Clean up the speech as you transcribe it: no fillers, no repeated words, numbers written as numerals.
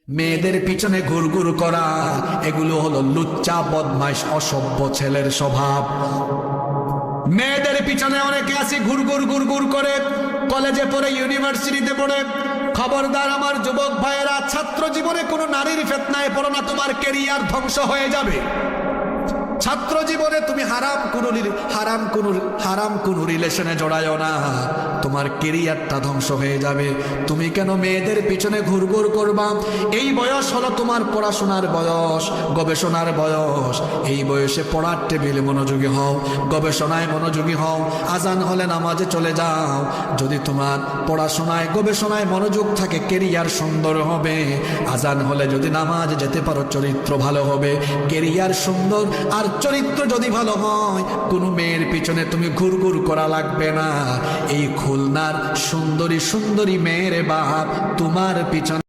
মেয়েদের পিছনে ঘুরঘুর করা, এগুলো হলো লুচ্চা বদমাইশ অসভ্য ছেলের স্বভাব। মেয়েদের পিছনে অনেকে আছে ঘুরঘুর ঘুরঘুর করে, কলেজে পড়ে, ইউনিভার্সিটিতে পড়ে। খবরদার আমার যুবক ভাইয়েরা, ছাত্র জীবনে কোনো নারীর ফিতনায় পড়ো না, তোমার ক্যারিয়ার ধ্বংস হয়ে যাবে। ছাত্র জীবনে তুমি হারাম কোন রিলেশনে জড়ায়ও না, তোমার ক্যারিয়ারটা ধ্বংস হয়ে যাবে। তুমি কেন মেয়েদের পিছনে ঘুরঘুর করবা? এই বয়স হলো তোমার পড়াশোনার বয়স, গবেষণার বয়স। এই বয়সে পড়ার টেবিলে মনোযোগী হও, গবেষণায় মনোযোগী হও। আজান হলে নামাজে চলে যাও। যদি তোমার পড়াশোনায় গবেষণায় মনোযোগ থাকে, ক্যারিয়ার সুন্দর হবে। আজান হলে যদি নামাজে যেতে পারো, চরিত্র ভালো হবে, ক্যারিয়ার সুন্দর। আর চরিত্র যদি ভালো হয়, কোনো মেয়ের পিছনে তুমি ঘুরঘুর করা লাগবে না। এই খুলনার সুন্দরী সুন্দরী মেয়ের বাপ তোমার পিছনে